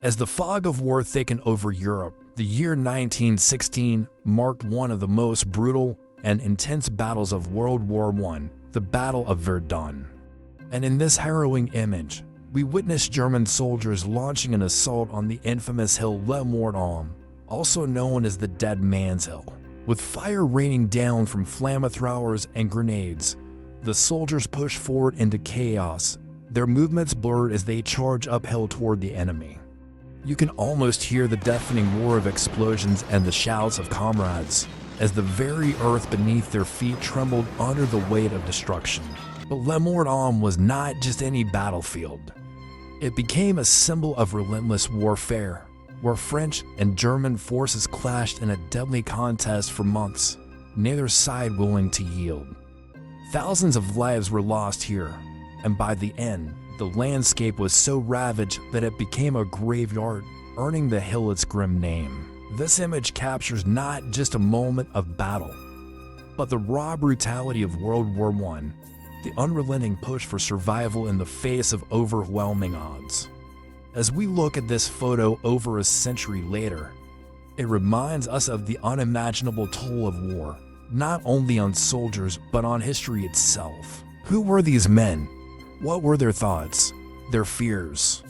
As the fog of war thickened over Europe, the year 1916 marked one of the most brutal and intense battles of World War I, the Battle of Verdun. And in this harrowing image, we witness German soldiers launching an assault on the infamous hill Le Mort-Homme, also known as the Dead Man's Hill. With fire raining down from flamethrowers and grenades, the soldiers push forward into chaos, their movements blurred as they charge uphill toward the enemy. You can almost hear the deafening roar of explosions and the shouts of comrades, as the very earth beneath their feet trembled under the weight of destruction. But Le Mort-Homme was not just any battlefield. It became a symbol of relentless warfare, where French and German forces clashed in a deadly contest for months, neither side willing to yield. Thousands of lives were lost here, and by the end, the landscape was so ravaged that it became a graveyard, earning the hill its grim name. This image captures not just a moment of battle, but the raw brutality of World War I, the unrelenting push for survival in the face of overwhelming odds. As we look at this photo over a century later, it reminds us of the unimaginable toll of war, not only on soldiers but on history itself. Who were these men? What were their thoughts, their fears?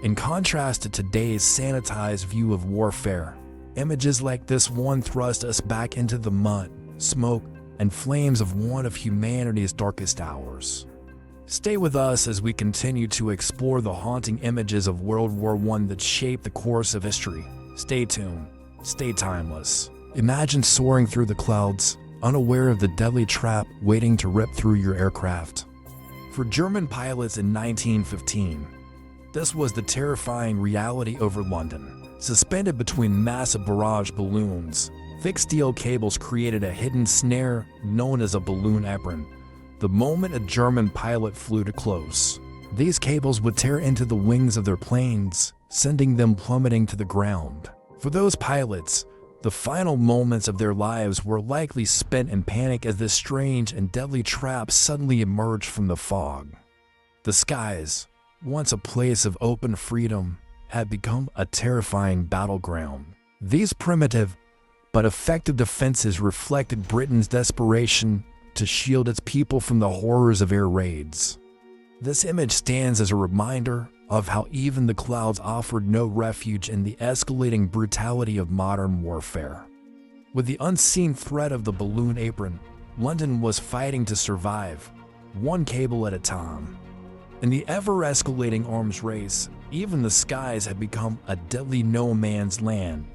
In contrast to today's sanitized view of warfare, images like this one thrust us back into the mud, smoke, and flames of one of humanity's darkest hours. Stay with us as we continue to explore the haunting images of World War I that shaped the course of history. Stay tuned, stay timeless. Imagine soaring through the clouds, unaware of the deadly trap waiting to rip through your aircraft. For German pilots in 1915, this was the terrifying reality over London. Suspended between massive barrage balloons, thick steel cables created a hidden snare known as a balloon apron. The moment a German pilot flew too close, these cables would tear into the wings of their planes, sending them plummeting to the ground. For those pilots, the final moments of their lives were likely spent in panic as this strange and deadly trap suddenly emerged from the fog. The skies, once a place of open freedom, had become a terrifying battleground. These primitive but effective defenses reflected Britain's desperation to shield its people from the horrors of air raids. This image stands as a reminder of how even the clouds offered no refuge in the escalating brutality of modern warfare. With the unseen threat of the balloon apron, London was fighting to survive, one cable at a time. In the ever-escalating arms race, even the skies had become a deadly no-man's land,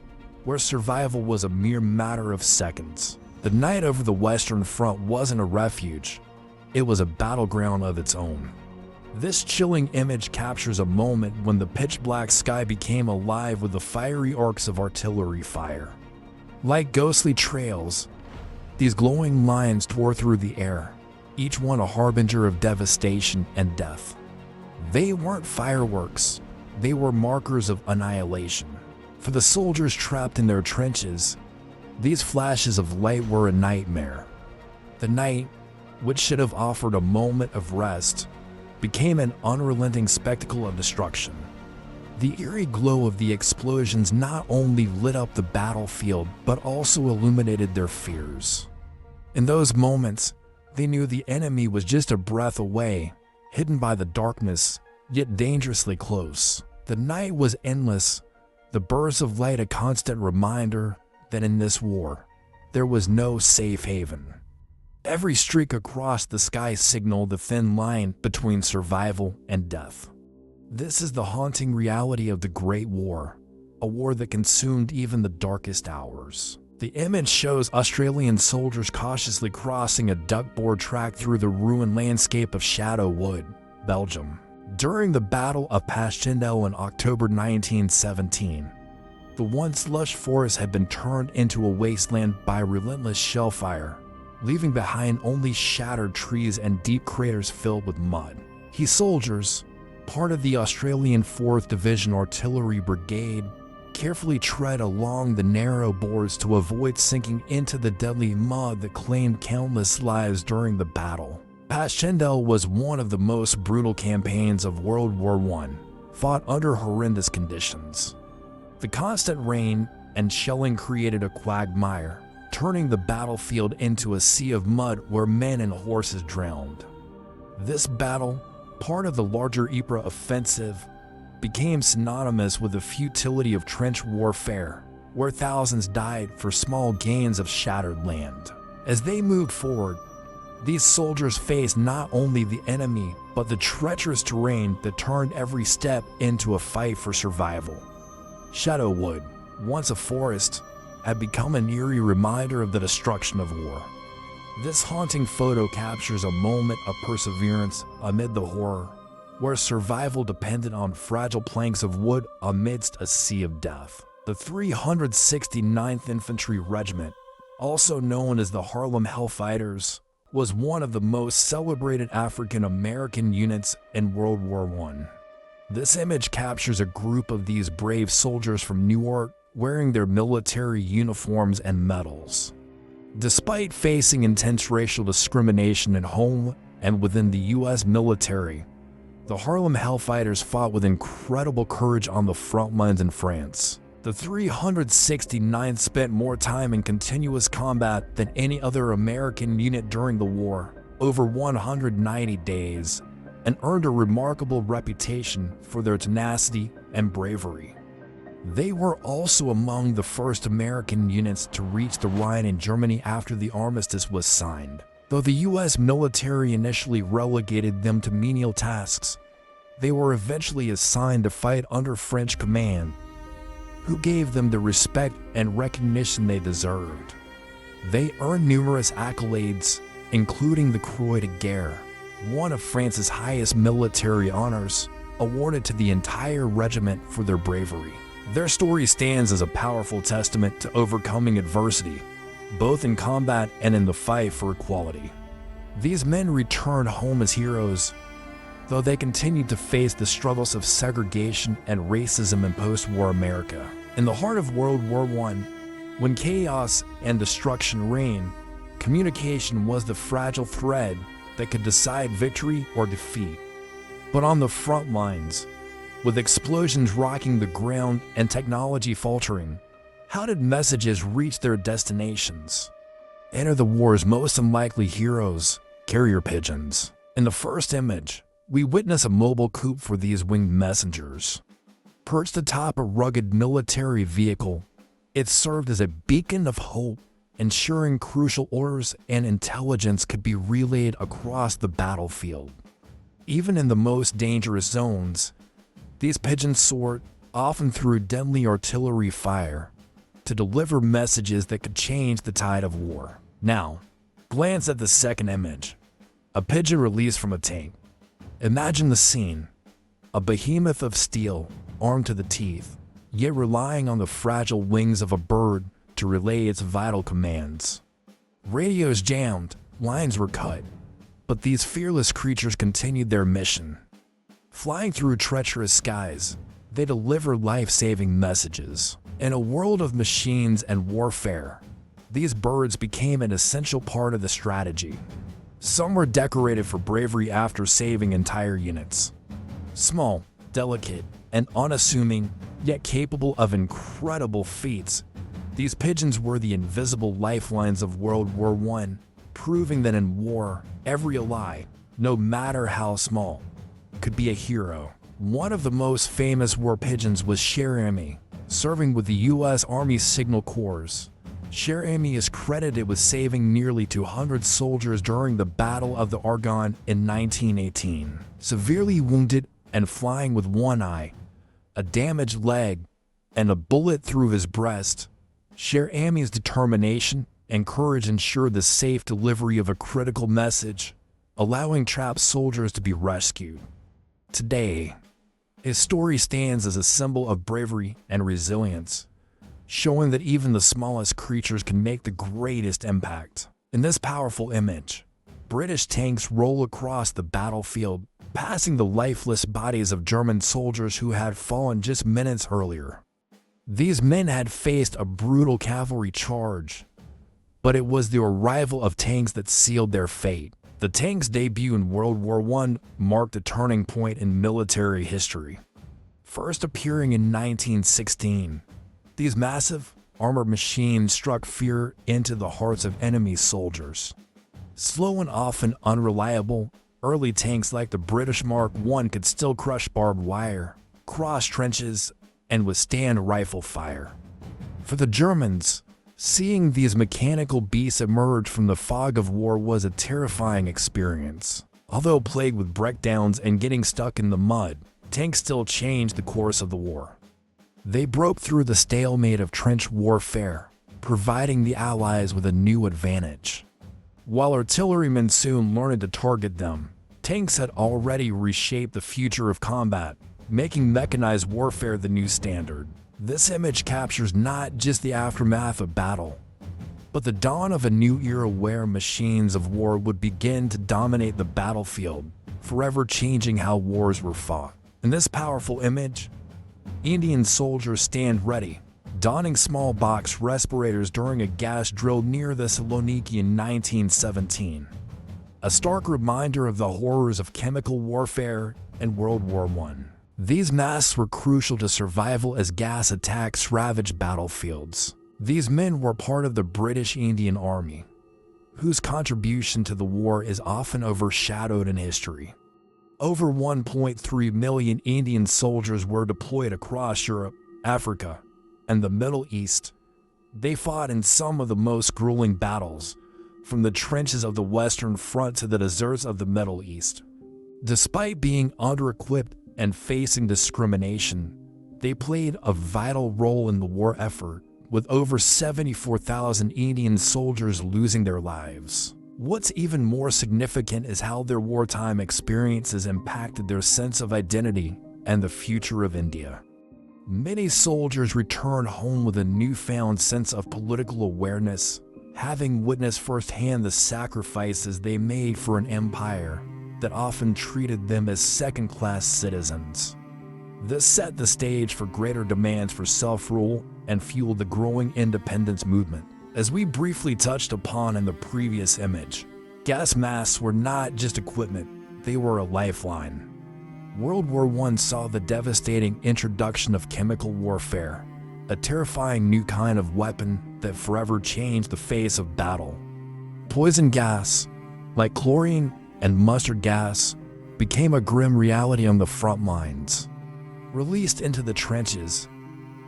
where survival was a mere matter of seconds. The night over the Western Front wasn't a refuge, it was a battleground of its own. This chilling image captures a moment when the pitch-black sky became alive with the fiery arcs of artillery fire. Like ghostly trails, these glowing lines tore through the air, each one a harbinger of devastation and death. They weren't fireworks, they were markers of annihilation. For the soldiers trapped in their trenches, these flashes of light were a nightmare. The night, which should have offered a moment of rest, became an unrelenting spectacle of destruction. The eerie glow of the explosions not only lit up the battlefield, but also illuminated their fears. In those moments, they knew the enemy was just a breath away, hidden by the darkness, yet dangerously close. The night was endless, the bursts of light a constant reminder that in this war, there was no safe haven. Every streak across the sky signaled the thin line between survival and death. This is the haunting reality of the Great War, a war that consumed even the darkest hours. The image shows Australian soldiers cautiously crossing a duckboard track through the ruined landscape of Shadow Wood, Belgium. During the Battle of Passchendaele in October 1917, the once lush forest had been turned into a wasteland by relentless shell fire, leaving behind only shattered trees and deep craters filled with mud. His soldiers, part of the Australian 4th Division Artillery Brigade, carefully tread along the narrow bores to avoid sinking into the deadly mud that claimed countless lives during the battle. Passchendaele was one of the most brutal campaigns of World War I, fought under horrendous conditions. The constant rain and shelling created a quagmire, turning the battlefield into a sea of mud where men and horses drowned. This battle, part of the larger Ypres offensive, became synonymous with the futility of trench warfare, where thousands died for small gains of shattered land. As they moved forward, these soldiers faced not only the enemy, but the treacherous terrain that turned every step into a fight for survival. Shadowwood, once a forest, had become an eerie reminder of the destruction of war. This haunting photo captures a moment of perseverance amid the horror, where survival depended on fragile planks of wood amidst a sea of death. The 369th Infantry Regiment, also known as the Harlem Hellfighters, was one of the most celebrated African-American units in World War I. This image captures a group of these brave soldiers from Newark wearing their military uniforms and medals. Despite facing intense racial discrimination at home and within the U.S. military, the Harlem Hellfighters fought with incredible courage on the front lines in France. The 369th spent more time in continuous combat than any other American unit during the war, over 190 days, and earned a remarkable reputation for their tenacity and bravery. They were also among the first American units to reach the Rhine in Germany after the armistice was signed. Though the U.S. military initially relegated them to menial tasks, they were eventually assigned to fight under French command, who gave them the respect and recognition they deserved. They earned numerous accolades, including the Croix de Guerre, one of France's highest military honors, awarded to the entire regiment for their bravery. Their story stands as a powerful testament to overcoming adversity, both in combat and in the fight for equality. These men returned home as heroes, though they continued to face the struggles of segregation and racism in post-war America. In the heart of World War I, when chaos and destruction reigned, communication was the fragile thread that could decide victory or defeat. But on the front lines, with explosions rocking the ground and technology faltering, how did messages reach their destinations? Enter the war's most unlikely heroes, carrier pigeons. In the first image, we witness a mobile coupe for these winged messengers. Perched atop a rugged military vehicle, it served as a beacon of hope, ensuring crucial orders and intelligence could be relayed across the battlefield. Even in the most dangerous zones, these pigeons soared, often through deadly artillery fire, to deliver messages that could change the tide of war. Now, glance at the second image. A pigeon released from a tank. Imagine the scene. A behemoth of steel, armed to the teeth, yet relying on the fragile wings of a bird to relay its vital commands. Radios jammed, lines were cut, but these fearless creatures continued their mission. Flying through treacherous skies, they deliver life-saving messages. In a world of machines and warfare, these birds became an essential part of the strategy. Some were decorated for bravery after saving entire units. Small, delicate, and unassuming, yet capable of incredible feats, these pigeons were the invisible lifelines of World War I, proving that in war, every ally, no matter how small, could be a hero. One of the most famous war pigeons was Cher Ami, serving with the U.S. Army Signal Corps. Cher Ami is credited with saving nearly 200 soldiers during the Battle of the Argonne in 1918. Severely wounded and flying with one eye, a damaged leg, and a bullet through his breast, Cher Ami's determination and courage ensured the safe delivery of a critical message, allowing trapped soldiers to be rescued. Today, his story stands as a symbol of bravery and resilience, showing that even the smallest creatures can make the greatest impact. In this powerful image, British tanks roll across the battlefield, passing the lifeless bodies of German soldiers who had fallen just minutes earlier. These men had faced a brutal cavalry charge, but it was the arrival of tanks that sealed their fate. The tank's debut in World War I marked a turning point in military history. first appearing in 1916. These massive, armored machines struck fear into the hearts of enemy soldiers. Slow and often unreliable, early tanks like the British Mark I could still crush barbed wire, cross trenches, and withstand rifle fire. For the Germans, seeing these mechanical beasts emerge from the fog of war was a terrifying experience. Although plagued with breakdowns and getting stuck in the mud, tanks still changed the course of the war. They broke through the stalemate of trench warfare, providing the Allies with a new advantage. While artillerymen soon learned to target them, tanks had already reshaped the future of combat, making mechanized warfare the new standard. This image captures not just the aftermath of battle, but the dawn of a new era where machines of war would begin to dominate the battlefield, forever changing how wars were fought. In this powerful image, Indian soldiers stand ready, donning small box respirators during a gas drill near Thessaloniki in 1917. A stark reminder of the horrors of chemical warfare in World War I. These masks were crucial to survival as gas attacks ravaged battlefields. These men were part of the British Indian Army, whose contribution to the war is often overshadowed in history. Over 1.3 million Indian soldiers were deployed across Europe, Africa, and the Middle East. They fought in some of the most grueling battles, from the trenches of the Western Front to the deserts of the Middle East. Despite being under-equipped and facing discrimination, they played a vital role in the war effort, with over 74,000 Indian soldiers losing their lives. What's even more significant is how their wartime experiences impacted their sense of identity and the future of India. Many soldiers returned home with a newfound sense of political awareness, having witnessed firsthand the sacrifices they made for an empire that often treated them as second-class citizens. This set the stage for greater demands for self-rule and fueled the growing independence movement. As we briefly touched upon in the previous image, gas masks were not just equipment, they were a lifeline. World War I saw the devastating introduction of chemical warfare, a terrifying new kind of weapon that forever changed the face of battle. Poison gas, like chlorine and mustard gas, became a grim reality on the front lines. Released into the trenches,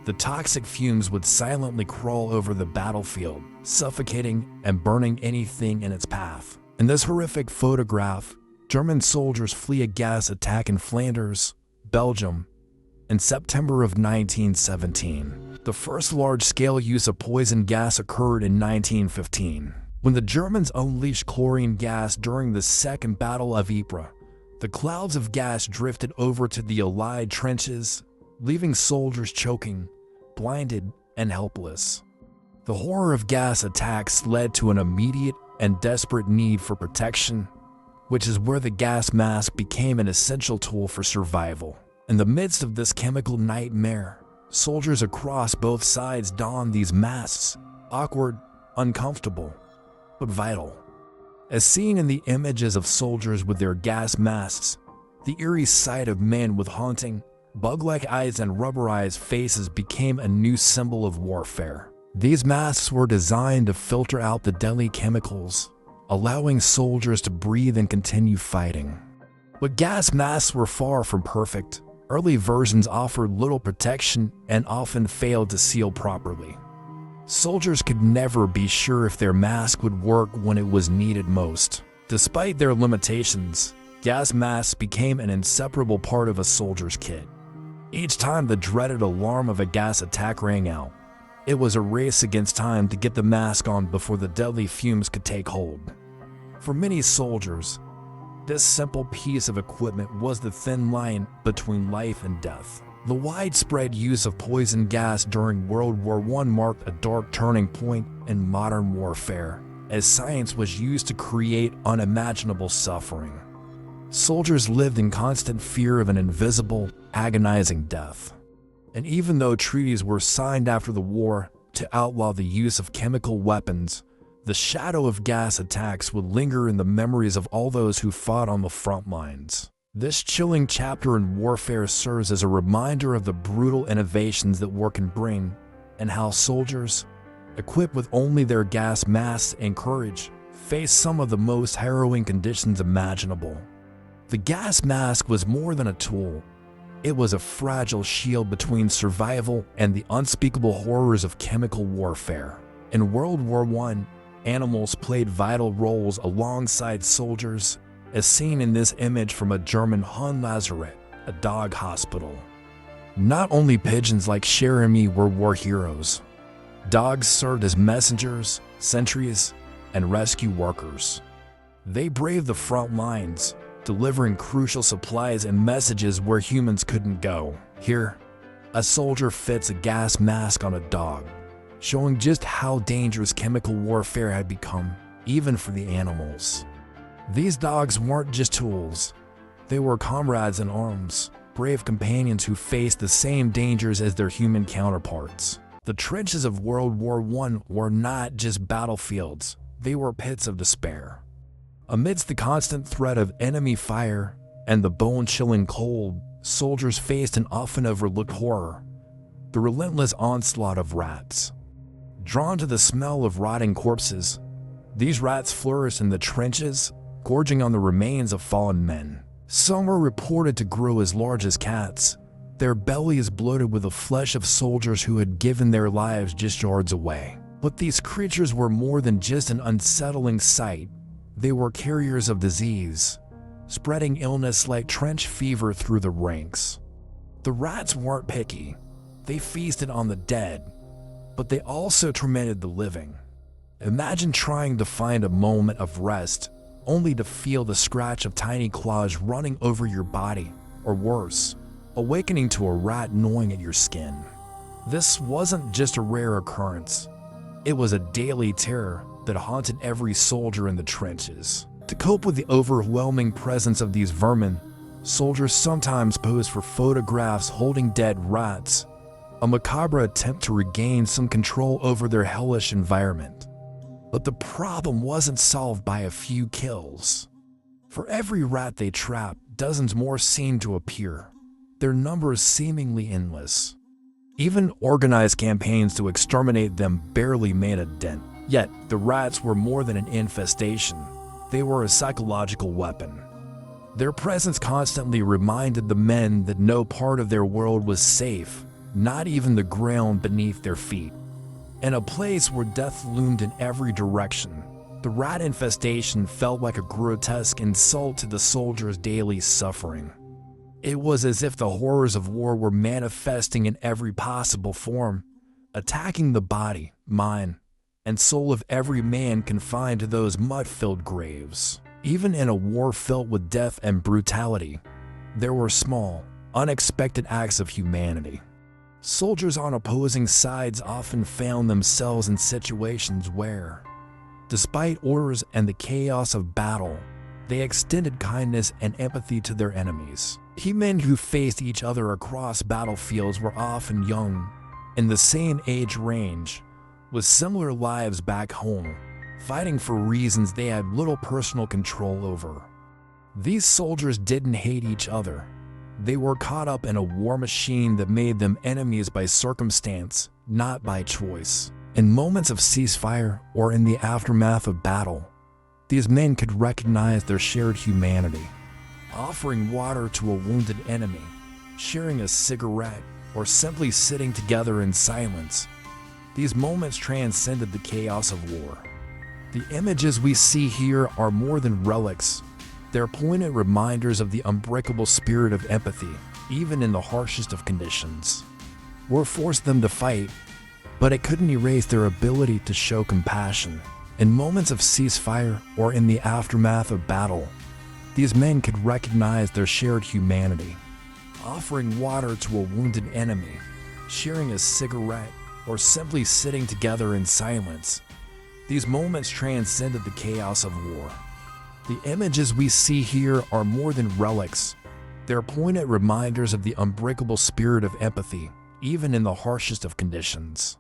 the toxic fumes would silently crawl over the battlefield, suffocating and burning anything in its path. In this horrific photograph, German soldiers flee a gas attack in Flanders, Belgium, in September of 1917. The first large-scale use of poison gas occurred in 1915, when the Germans unleashed chlorine gas during the Second Battle of Ypres. The clouds of gas drifted over to the Allied trenches, leaving soldiers choking, blinded, and helpless. The horror of gas attacks led to an immediate and desperate need for protection, which is where the gas mask became an essential tool for survival. In the midst of this chemical nightmare, soldiers across both sides donned these masks, awkward, uncomfortable, but vital. As seen in the images of soldiers with their gas masks, the eerie sight of men with haunting, bug-like eyes and rubberized faces became a new symbol of warfare. These masks were designed to filter out the deadly chemicals, allowing soldiers to breathe and continue fighting. But gas masks were far from perfect. Early versions offered little protection and often failed to seal properly. Soldiers could never be sure if their mask would work when it was needed most. Despite their limitations, gas masks became an inseparable part of a soldier's kit. Each time the dreaded alarm of a gas attack rang out, it was a race against time to get the mask on before the deadly fumes could take hold. For many soldiers, this simple piece of equipment was the thin line between life and death. The widespread use of poison gas during World War I marked a dark turning point in modern warfare, as science was used to create unimaginable suffering. Soldiers lived in constant fear of an invisible, agonizing death. And even though treaties were signed after the war to outlaw the use of chemical weapons, the shadow of gas attacks would linger in the memories of all those who fought on the front lines. This chilling chapter in warfare serves as a reminder of the brutal innovations that war can bring, and how soldiers, equipped with only their gas masks and courage, face some of the most harrowing conditions imaginable. The gas mask was more than a tool. It was a fragile shield between survival and the unspeakable horrors of chemical warfare. In World War I, animals played vital roles alongside soldiers, as seen in this image from a German Hunlazaret, a dog hospital. Not only pigeons like Jeremy were war heroes. Dogs served as messengers, sentries, and rescue workers. They braved the front lines, delivering crucial supplies and messages where humans couldn't go. Here, a soldier fits a gas mask on a dog, showing just how dangerous chemical warfare had become, even for the animals. These dogs weren't just tools. They were comrades in arms, brave companions who faced the same dangers as their human counterparts. The trenches of World War I were not just battlefields, they were pits of despair. Amidst the constant threat of enemy fire and the bone-chilling cold, soldiers faced an often overlooked horror: the relentless onslaught of rats. Drawn to the smell of rotting corpses, these rats flourished in the trenches, gorging on the remains of fallen men. Some were reported to grow as large as cats, their bellies bloated with the flesh of soldiers who had given their lives just yards away. But these creatures were more than just an unsettling sight. They were carriers of disease, spreading illness like trench fever through the ranks. The rats weren't picky. They feasted on the dead, but they also tormented the living. Imagine trying to find a moment of rest, only to feel the scratch of tiny claws running over your body, or worse, awakening to a rat gnawing at your skin. This wasn't just a rare occurrence. It was a daily terror that haunted every soldier in the trenches. To cope with the overwhelming presence of these vermin, soldiers sometimes posed for photographs holding dead rats, a macabre attempt to regain some control over their hellish environment. But the problem wasn't solved by a few kills. For every rat they trapped, dozens more seemed to appear, their numbers seemingly endless. Even organized campaigns to exterminate them barely made a dent. Yet, the rats were more than an infestation. They were a psychological weapon. Their presence constantly reminded the men that no part of their world was safe, not even the ground beneath their feet. In a place where death loomed in every direction, the rat infestation felt like a grotesque insult to the soldiers' daily suffering. It was as if the horrors of war were manifesting in every possible form, attacking the body, mind, and soul of every man confined to those mud-filled graves. Even in a war filled with death and brutality, there were small, unexpected acts of humanity. Soldiers on opposing sides often found themselves in situations where, despite orders and the chaos of battle, they extended kindness and empathy to their enemies. Men who faced each other across battlefields were often young, in the same age range, with similar lives back home, fighting for reasons they had little personal control over. These soldiers didn't hate each other. They were caught up in a war machine that made them enemies by circumstance, not by choice. In moments of ceasefire or in the aftermath of battle, these men could recognize their shared humanity. Offering water to a wounded enemy, sharing a cigarette, or simply sitting together in silence, these moments transcended the chaos of war. The images we see here are more than relics. They're poignant reminders of the unbreakable spirit of empathy, even in the harshest of conditions. War forced them to fight, but it couldn't erase their ability to show compassion. In moments of ceasefire or in the aftermath of battle, these men could recognize their shared humanity. Offering water to a wounded enemy, sharing a cigarette, or simply sitting together in silence, these moments transcended the chaos of war. The images we see here are more than relics. They're poignant reminders of the unbreakable spirit of empathy, even in the harshest of conditions.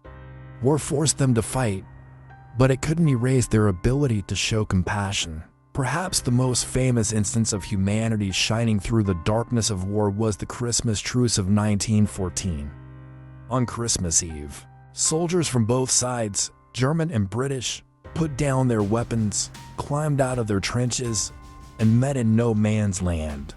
War forced them to fight, but it couldn't erase their ability to show compassion. Perhaps the most famous instance of humanity shining through the darkness of war was the Christmas truce of 1914. On Christmas Eve, soldiers from both sides, German and British, put down their weapons, climbed out of their trenches, and met in no man's land.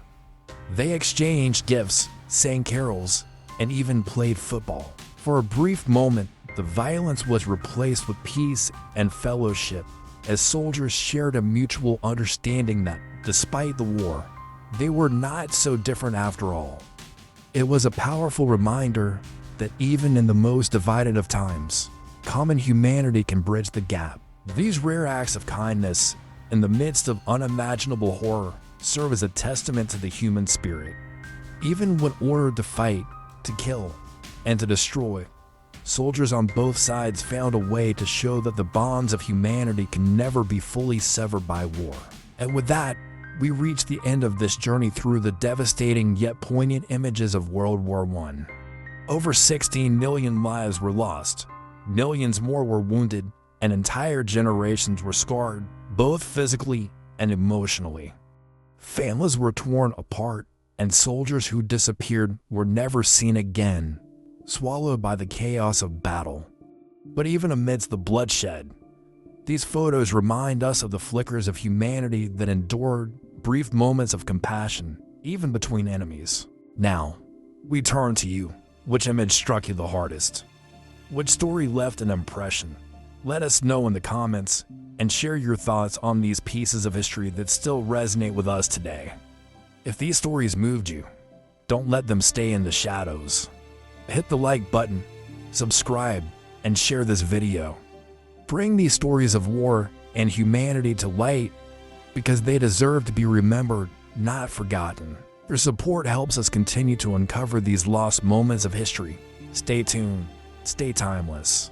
They exchanged gifts, sang carols, and even played football. For a brief moment, the violence was replaced with peace and fellowship, as soldiers shared a mutual understanding that, despite the war, they were not so different after all. It was a powerful reminder that even in the most divided of times, common humanity can bridge the gap. These rare acts of kindness, in the midst of unimaginable horror, serve as a testament to the human spirit. Even when ordered to fight, to kill, and to destroy, soldiers on both sides found a way to show that the bonds of humanity can never be fully severed by war. And with that, we reach the end of this journey through the devastating yet poignant images of World War I. Over 16 million lives were lost, millions more were wounded, and entire generations were scarred, both physically and emotionally. Families were torn apart, and soldiers who disappeared were never seen again, swallowed by the chaos of battle. But even amidst the bloodshed, these photos remind us of the flickers of humanity that endured, brief moments of compassion, even between enemies. Now, we turn to you. Which image struck you the hardest? Which story left an impression? Let us know in the comments and share your thoughts on these pieces of history that still resonate with us today. If these stories moved you, don't let them stay in the shadows. Hit the like button, subscribe, and share this video. Bring these stories of war and humanity to light because they deserve to be remembered, not forgotten. Your support helps us continue to uncover these lost moments of history. Stay tuned, stay timeless.